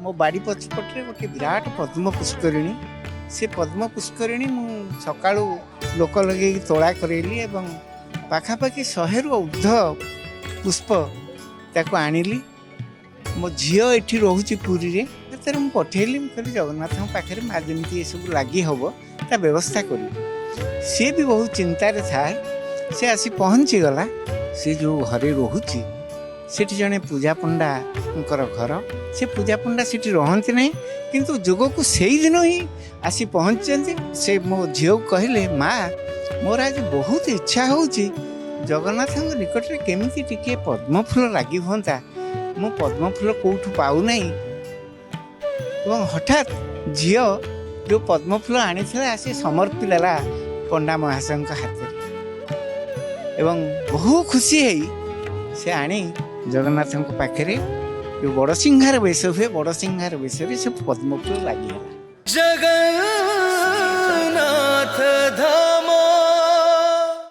मो बाड़ी पछपटे गोटे विराट पद्म पुष्करिणी से पद्म पुष्करिणी मु सका लोक लगे तोड़ा करेली पाखापाखि 100 रु ऊर्ध पुष्प ताको आनिली मो झील ये रोचे पुरी रे तेरे मुझे पठेली मुझे जगन्नाथ पाखे माँ जमी ये सब लगी हम ता व्यवस्था करी सी भी बहुत चिंतार थाए से आसी पहुँची गला सी जो घरे रोचे सेठी जड़े पूजा पंडा घर से पूजा पंडा सेठी रहती ना किंतु जोग को सही दिन ही आसी पहुँचते से मो झील को कहले माँ मोर आज बहुत इच्छा हो जगन्नाथ निकट में केमी टिके पद्म फूल लगी हाँ मु पद्म फूल कौटू पाऊ ना हठात झी जो पद्म फूल आनी आसी समर्पिला पंडा महाशय हाथ एवं बहु खुशी है से आनी जगन्नाथ पाखे जो बड़ सिंहार वेश हुए बड़ सिंहार वेश से पद्म फूल लगी जगन्नाथ